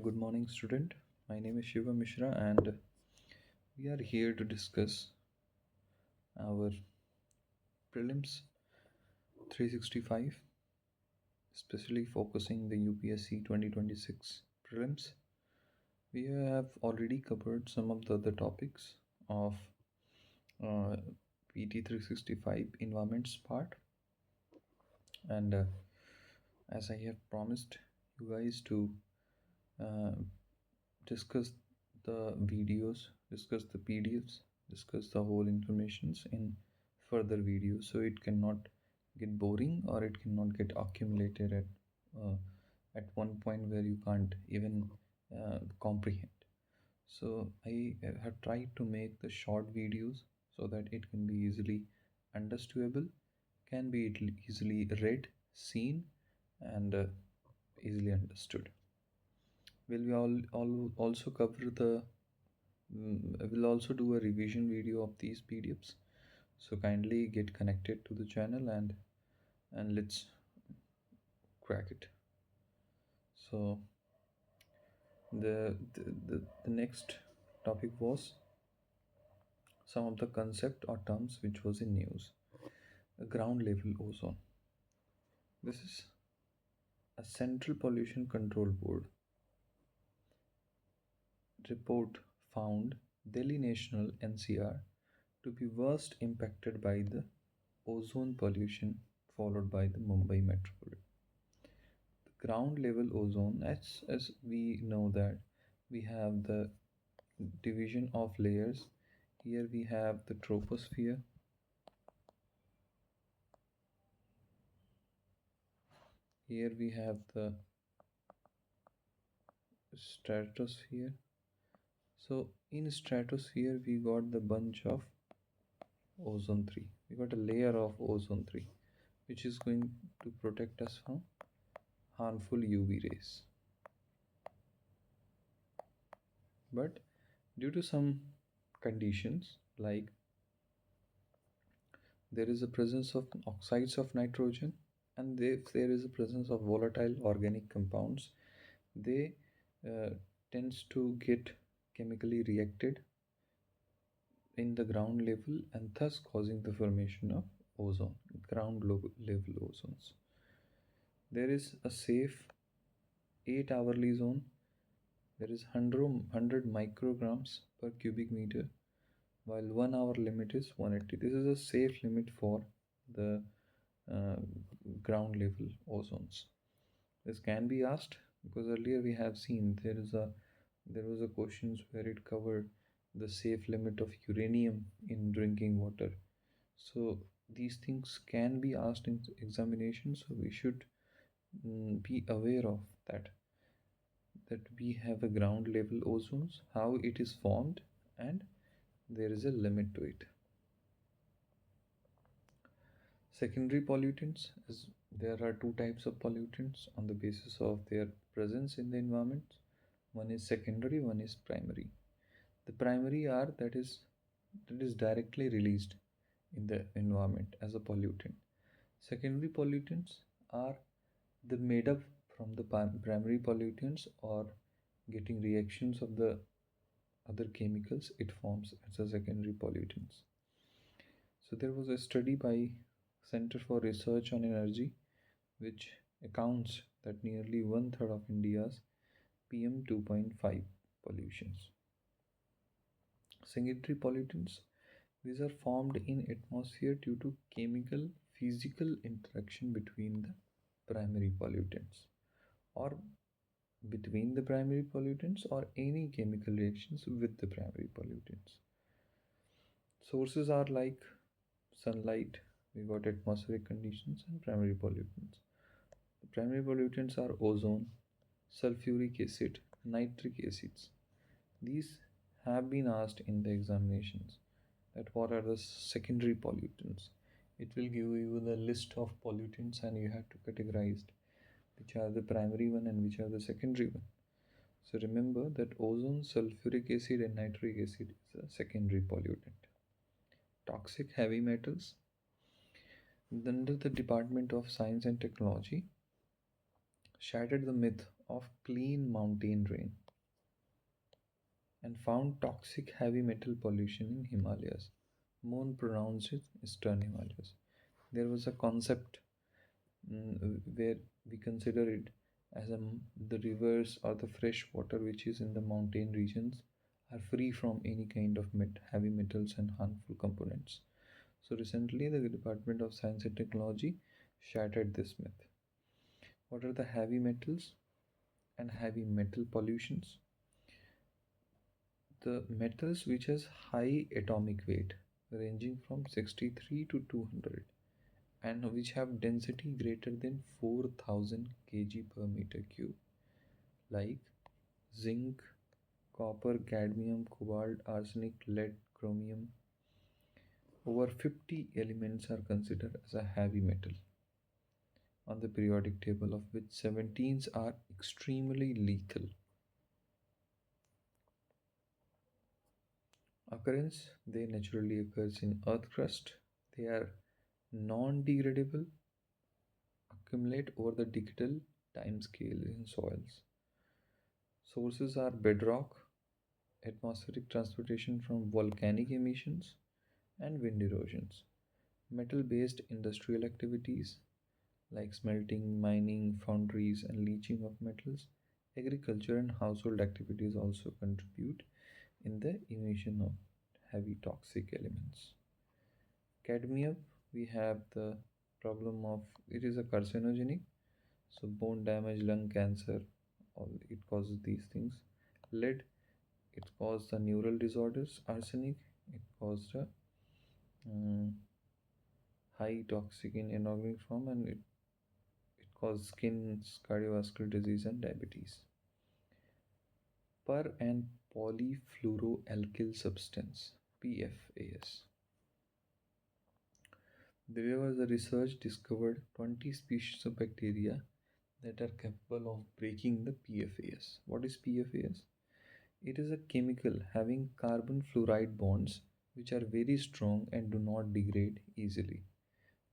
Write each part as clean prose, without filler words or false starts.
Good morning, student. My name is Shiva Mishra, and we are here to discuss our prelims 365, especially focusing the UPSC 2026 prelims. We have already covered some of the other topics of uh, PT 365 environments part, and as I have promised you guys to uh, discuss the videos, discuss the PDFs, discuss the whole informations in further videos, so it cannot get boring or it cannot get accumulated at one point where you can't even comprehend. So I have tried to make the short videos so that it can be easily understandable, can be easily read, seen, and easily understood. Will we all also cover the I will also do a revision video of these PDFs. So kindly get connected to the channel and let's crack it. So the next topic was some of the concept or terms which was in news. A ground level ozone. This is a Central Pollution Control Board report found Delhi National NCR to be worst impacted by the ozone pollution, followed by the Mumbai metropolitan. Ground level ozone, as we know that we have the division of layers. Here we have the troposphere, here we have the stratosphere. So in stratosphere we got the bunch of ozone 3, we got a layer of ozone 3 which is going to protect us from harmful UV rays. But due to some conditions, like there is a presence of oxides of nitrogen, and if there is a presence of volatile organic compounds, they uh, tends to get chemically reacted in the ground level and thus causing the formation of ozone, level ozones. There is a safe 8 hourly zone. There is 100 micrograms per cubic meter, while 1 hour limit is 180. This is a safe limit for the uh, ground level ozones. This can be asked because earlier we have seen there was a questions where it covered the safe limit of uranium in drinking water. So these things can be asked in examination, so we should be aware of that we have a ground level ozones, how it is formed, and there is a limit to it. Secondary pollutants, as there are two types of pollutants on the basis of their presence in the environment. One is secondary, one is primary. The primary are that is directly released in the environment as a pollutant. Secondary pollutants are the made up from the primary pollutants or getting reactions of the other chemicals it forms as a secondary pollutants. So there was a study by Center for Research on Energy which accounts that nearly one third of India's PM 2.5 pollutions. Secondary pollutants, these are formed in atmosphere due to chemical physical interaction between the primary pollutants or between the primary pollutants or any chemical reactions with the primary pollutants. Sources are like sunlight, we got atmospheric conditions and primary pollutants. The primary pollutants are ozone, sulfuric acid, nitric acids. These have been asked in the examinations that what are the secondary pollutants. It will give you the list of pollutants and you have to categorize which are the primary one and which are the secondary one. So remember that ozone, sulfuric acid and nitric acid is a secondary pollutant. Toxic heavy metals. Under the Department of Science and Technology, shattered the myth of clean mountain rain and found toxic heavy metal pollution in Himalayas, more pronounced in eastern Himalayas. There was a concept where we consider it as the rivers or the fresh water which is in the mountain regions are free from any kind of heavy metals and harmful components. So recently, the Department of Science and Technology shattered this myth. What are the heavy metals and heavy metal pollutions? The metals which has high atomic weight ranging from 63 to 200 and which have density greater than 4000 kg per meter cube, like zinc, copper, cadmium, cobalt, arsenic, lead, chromium. Over 50 elements are considered as a heavy metal on the periodic table, of which 17 are extremely lethal. Occurrence, they naturally occurs in earth crust. They are non-degradable, accumulate over the decadal time scale in soils. Sources are bedrock, atmospheric transportation from volcanic emissions, and wind erosions. Metal based industrial activities like smelting, mining, foundries, and leaching of metals. Agriculture and household activities also contribute in the emission of heavy toxic elements. Cadmium, we have the problem of it is a carcinogenic, so bone damage, lung cancer, all it causes these things. Lead, it causes the neural disorders. Arsenic, it caused a high toxic in inorganic form, and it causes skin, cardiovascular disease, and diabetes. Per and polyfluoroalkyl substance PFAS. There was a research discovered 20 species of bacteria that are capable of breaking the PFAS. What is PFAS? It is a chemical having carbon fluoride bonds which are very strong and do not degrade easily.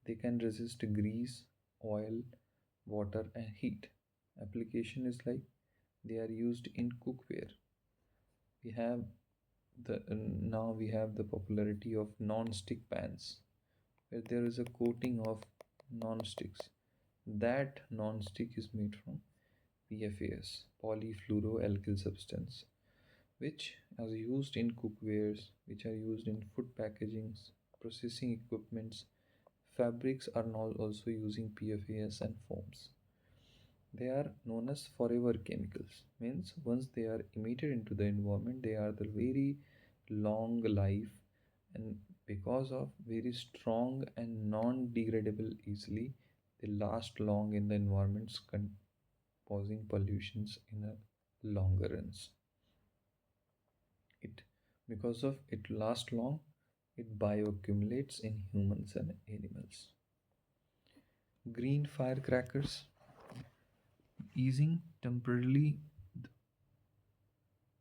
They can resist grease, oil, water, and heat. Application is like they are used in cookware. We have now we have the popularity of non-stick pans where there is a coating of non-sticks. That non-stick is made from PFAS, polyfluoroalkyl substance, which are used in cookwares, which are used in food packagings, processing equipments. Fabrics are now also using PFAS and foams. They are known as forever chemicals. Means once they are emitted into the environment, they are the very long life, and because of very strong and non-degradable easily, they last long in the environments, causing pollutions in a longer runs. It because of it lasts long, it bioaccumulates in humans and animals. Green firecrackers easing temporarily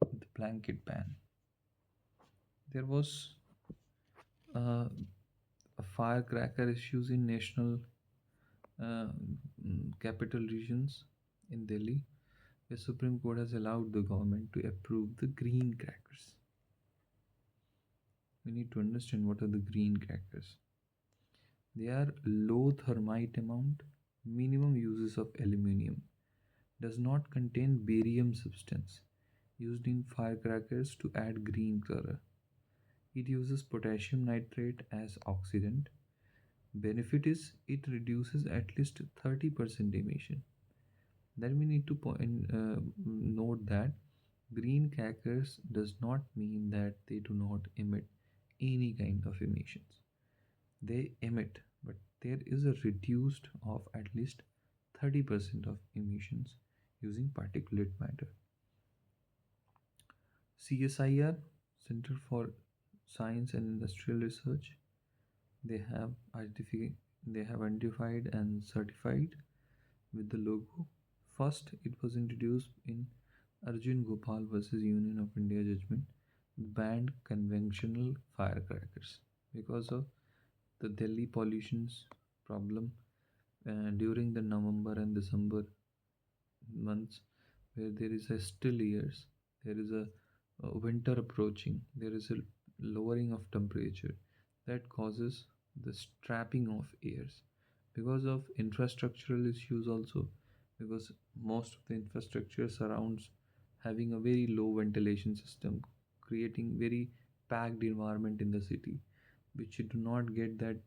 the blanket ban. There was a firecracker issues in national uh, capital regions in Delhi. The Supreme Court has allowed the government to approve the green crackers. We need to understand what are the green crackers. They are low thermite amount, minimum uses of aluminium, does not contain barium substance used in firecrackers to add green color. It uses potassium nitrate as oxidant. Benefit is it reduces at least 30% emission. Then we need to note that green crackers does not mean that they do not emit any kind of emissions. They emit, but there is a reduced of at least 30% of emissions using particulate matter. CSIR, Center for Science and Industrial Research, they have they have identified and certified with the logo. First, it was introduced in Arjun Gopal versus Union of India judgment, banned conventional firecrackers because of the Delhi pollution's problem during the November and December. months where there is a still years, there is a winter approaching, there is a lowering of temperature that causes the strapping of airs because of infrastructural issues also, because most of the infrastructure surrounds having a very low ventilation system, creating very packed environment in the city, which you do not get that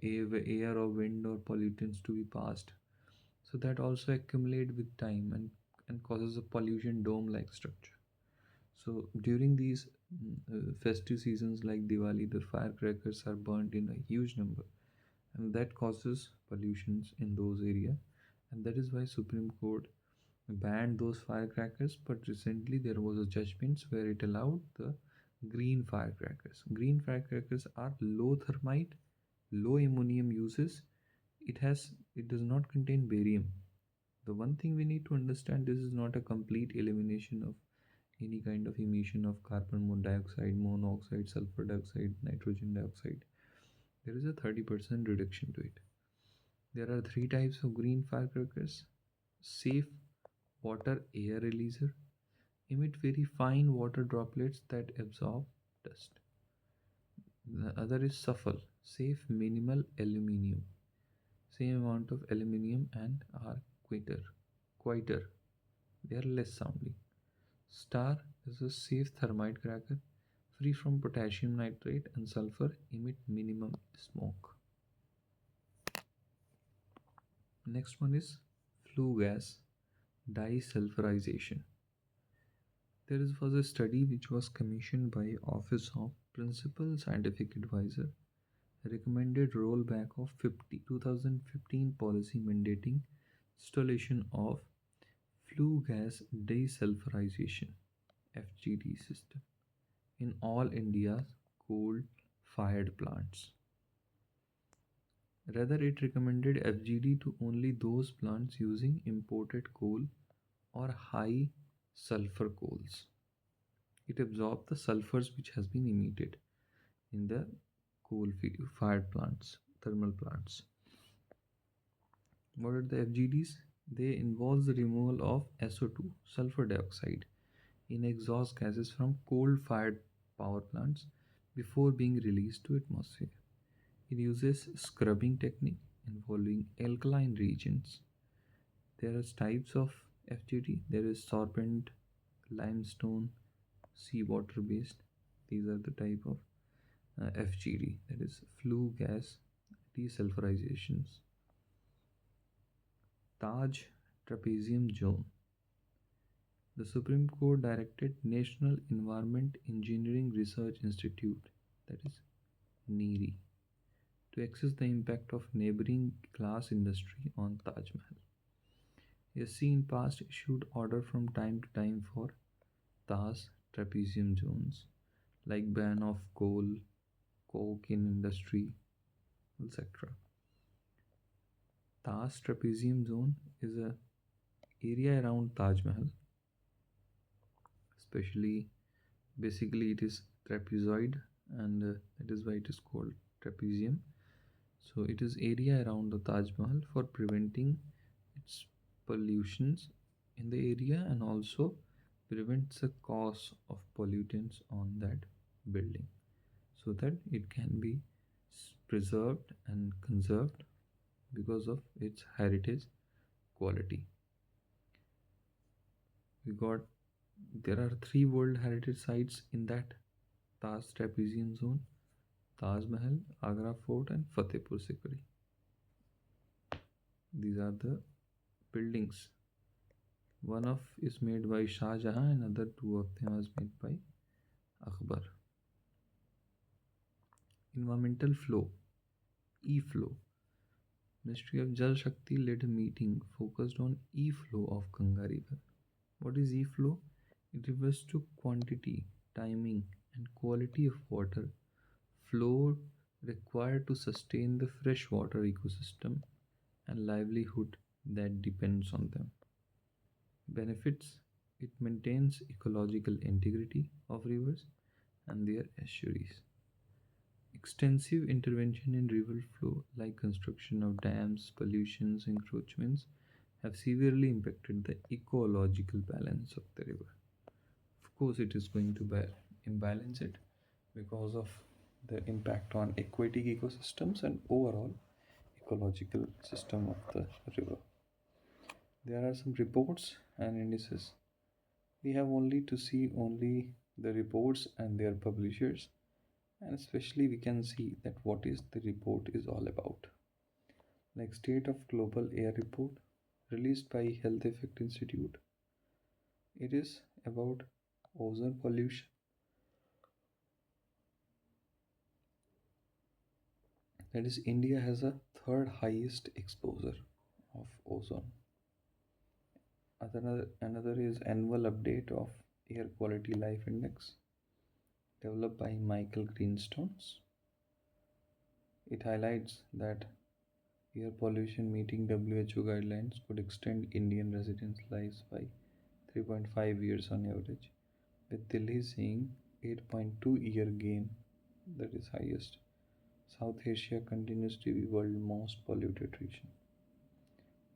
air or wind or pollutants to be passed. So that also accumulate with time and causes a pollution dome like structure. So during these festive seasons like Diwali, the firecrackers are burnt in a huge number, and that causes pollutions in those areas. And that is why Supreme Court banned those firecrackers. But recently there was a judgment where it allowed the green firecrackers. Green firecrackers are low thermite, low ammonium uses. It does not contain barium. The one thing we need to understand, this is not a complete elimination of any kind of emission of carbon dioxide, monoxide, sulfur dioxide, nitrogen dioxide. There is a 30% reduction to it. There are three types of green firecrackers: safe water air releaser, emit very fine water droplets that absorb dust. The other is SUFFLE, safe minimal aluminium, same amount of aluminium and are quieter. They are less sounding. STAR is a safe thermite cracker, free from potassium nitrate and sulfur, emit minimum smoke. Next one is flue gas desulfurization. There was a study which was commissioned by Office of Principal Scientific Advisor, recommended rollback of 2015 policy mandating installation of flue gas desulfurization (FGD) system in all India's coal-fired plants. Rather, it recommended FGD to only those plants using imported coal or high sulfur coals. It absorbed the sulfurs which has been emitted in the coal-fired plants, thermal plants. What are the FGDs? They involve the removal of SO2, sulfur dioxide, in exhaust gases from coal-fired power plants before being released to atmosphere. It uses scrubbing technique involving alkaline regions. There are types of FGD. There is sorbent, limestone, seawater based. These are the type of FGD, that is flue gas desulfurizations. Taj Trapezium Zone. The Supreme Court directed National Environment Engineering Research Institute, that is NERI, to assess the impact of neighboring glass industry on Taj Mahal. SC in past issued order from time to time for Taj Trapezium zones, like ban of coal, coke in industry, etc. Taj Trapezium zone is a area around Taj Mahal, especially basically it is trapezoid, and that is why it is called trapezium. So it is area around the Taj Mahal for preventing its pollutions in the area, and also prevents the cause of pollutants on that building, so that it can be preserved and conserved because of its heritage quality. We got There are three World Heritage sites in that Taj Trapezium zone: Taj Mahal, Agra Fort, and Fatehpur Sikri. These are the buildings. One of is made by Shah Jahan, and other two of them was made by Akbar. Environmental flow, E-flow. Ministry of Jal Shakti led a meeting focused on E-flow of Ganga River. What is E-flow? It refers to quantity, timing, and quality of water flow required to sustain the freshwater ecosystem and livelihood that depends on them. Benefits: it maintains ecological integrity of rivers and their estuaries. Extensive intervention in river flow, like construction of dams, pollutions, encroachments, have severely impacted the ecological balance of the river. Of course, it is going to imbalance it because of the impact on aquatic ecosystems and overall ecological system of the river. There are some reports and indices. We have only to see only the reports and their publishers, and especially we can see that what is the report is all about. Like State of Global Air Report released by Health Effect Institute. It is about ozone pollution. That is, India has a third highest exposure of ozone. Another is annual update of Air Quality Life Index developed by Michael Greenstones. It highlights that air pollution meeting WHO guidelines could extend Indian residents' lives by 3.5 years on average, with Delhi seeing 8.2-year gain, that is highest. South Asia continues to be world's most polluted region.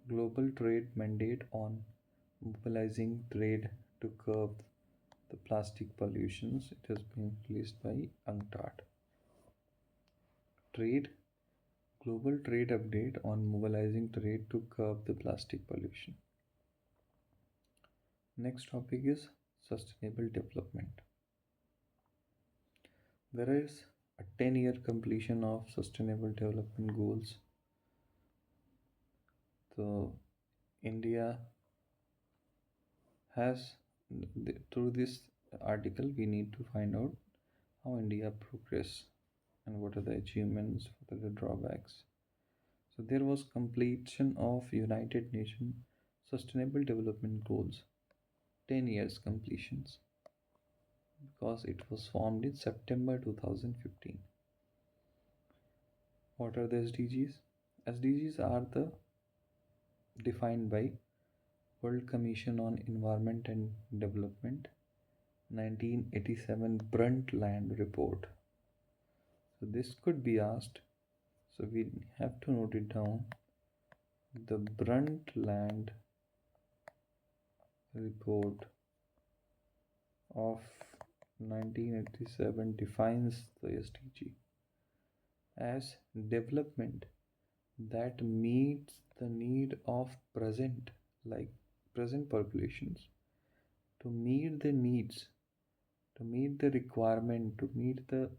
Global trade mandate on mobilizing trade to curb the plastic pollutions. It has been released by UNCTAD. Trade Global trade update on mobilizing trade to curb the plastic pollution. Next topic is sustainable development. There is a 10-year completion of sustainable development goals. So India has, through this article, we need to find out how India progress and what are the achievements, what are the drawbacks. So there was completion of United Nations Sustainable Development Goals, 10 years completions, because it was formed in September 2015. What are the SDGs? SDGs are the defined by World Commission on Environment and Development 1987 Brundtland Report. So this could be asked, so we have to note it down. The Brundtland Report of 1987 defines the SDG as development that meets the need of present populations, to meet the needs, to meet the requirement, to meet the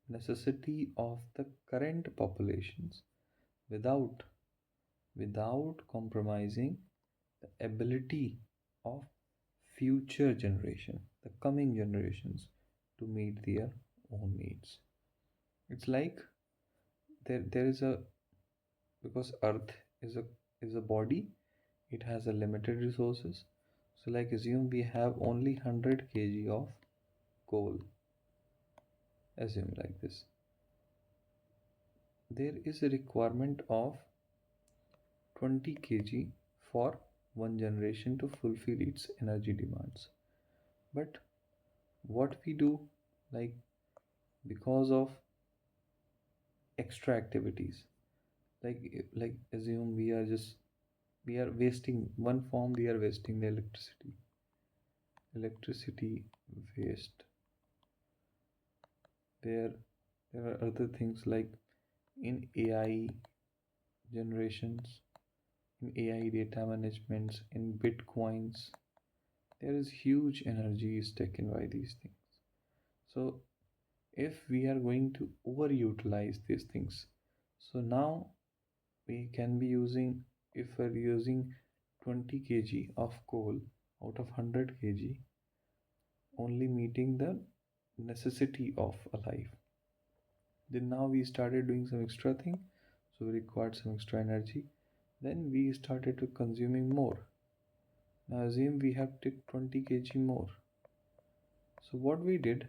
necessity of the current populations without compromising the ability of future generation, the coming generations, to meet their own needs. It's like there is a, because earth is a body, it has a limited resources. So like assume we have only 100 kg of coal, assume like this. There is a requirement of 20 kg for one generation to fulfill its energy demands. But what we do, like because of extra activities, like assume we are wasting one form, we are wasting the electricity waste. There are other things like in AI generations, in AI data managements, in bitcoins, there is huge energy is taken by these things. So if we are going to overutilize these things, so now we can be using, if we're using 20 kg of coal out of 100 kg, only meeting the necessity of a life. Then now we started doing some extra thing, so we required some extra energy. Then we started to consuming more. Now assume we have to 20 kg more. So what we did,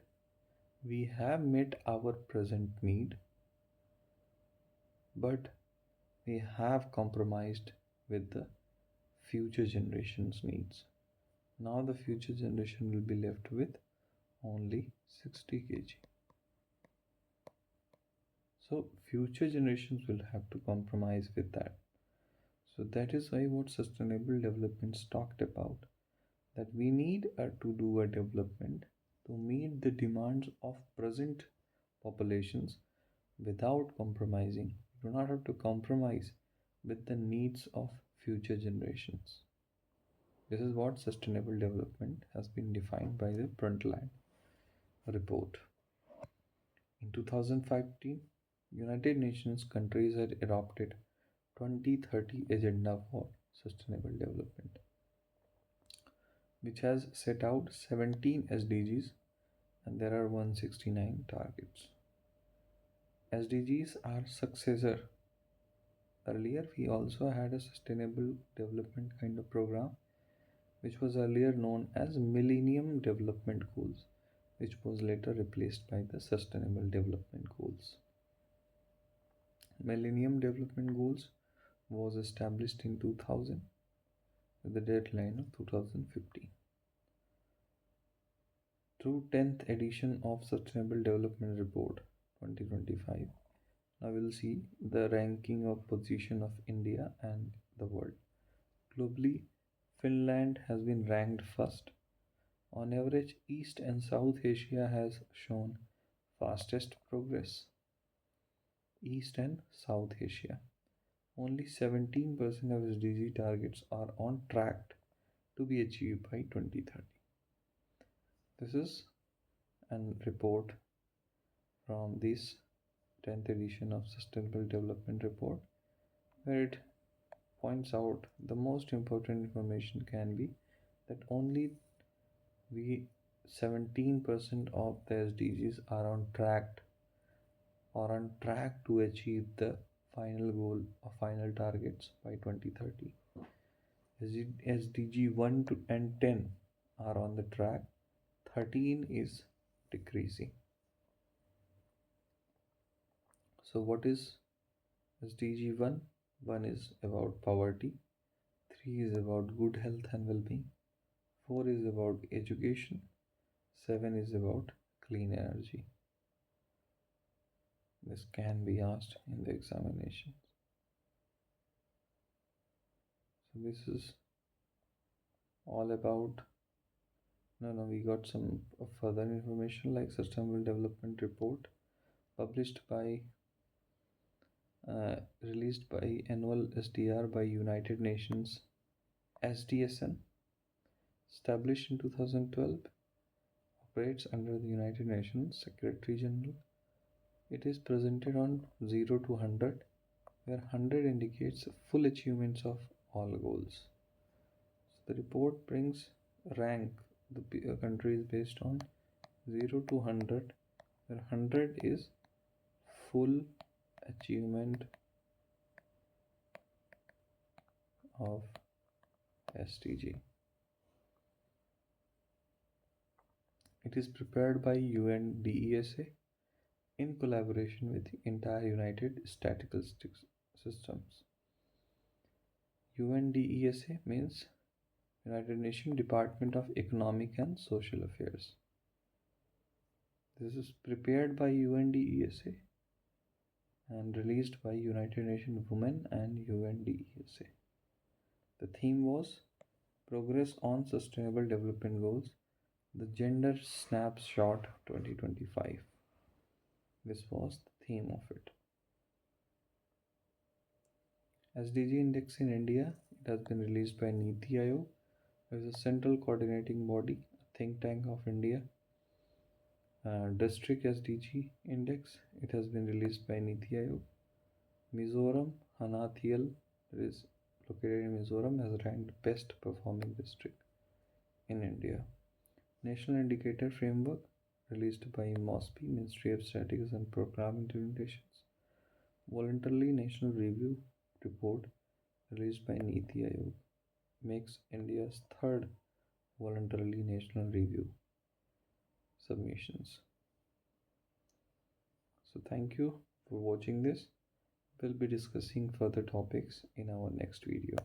we have met our present need, but we have compromised with the future generations' needs. Now the future generation will be left with only 60 kg. So future generations will have to compromise with that. So that is why what sustainable developments talked about, that we need to do a development to meet the demands of present populations without compromising. You do not have to compromise with the needs of future generations. This is what sustainable development has been defined by the Brundtland report. In 2015, United Nations countries had adopted 2030 Agenda for Sustainable Development, which has set out 17 SDGs and there are 169 targets. SDGs are successor. Earlier, we also had a sustainable development kind of program, which was earlier known as Millennium Development Goals, which was later replaced by the Sustainable Development Goals. Millennium Development Goals was established in 2000 with the deadline of 2050. Through 10th edition of Sustainable Development Report 2025, now we'll see the ranking of position of India and the world. Globally, Finland has been ranked first. On average, East and South Asia has shown fastest progress. East and South Asia. Only 17% of SDG targets are on track to be achieved by 2030. This is a report from this 10th edition of Sustainable Development Report, where it points out the most important information can be that only we 17% of the SDGs are on track to achieve the final goal or final targets by 2030. SDG 1 to and 10 are on the track, 13 is decreasing. So what is SDG 1? 1 is about poverty, 3 is about good health and well-being, 4 is about education, 7 is about clean energy. This can be asked in the examinations. So this is all about, we got some further information like Sustainable Development Report published by released by annual SDR by United Nations SDSN, established in 2012, operates under the United Nations Secretary General. It is presented on 0 to 100, where 100 indicates full achievements of all goals. So the report brings rank the countries based on 0 to 100, where 100 is full achievement of SDG. It is prepared by UNDESA in collaboration with the entire United Statistics Systems. UNDESA means United Nations Department of Economic and Social Affairs. This is prepared by UNDESA and released by United Nations Women and UNDESA. The theme was Progress on Sustainable Development Goals, the Gender Snapshot 2025. This was the theme of it. SDG Index in India, it has been released by Niti Aayog, which is a central coordinating body, a think tank of India. District SDG Index, it has been released by Niti Aayog. Mizoram, Hanathial, that is located in Mizoram, has ranked best performing district in India. National Indicator Framework, released by MOSPI, Ministry of Statistics and Program Implementations. Voluntarily National Review Report, released by Niti Aayog, makes India's third voluntarily national review submissions. So thank you for watching this. We'll be discussing further topics in our next video.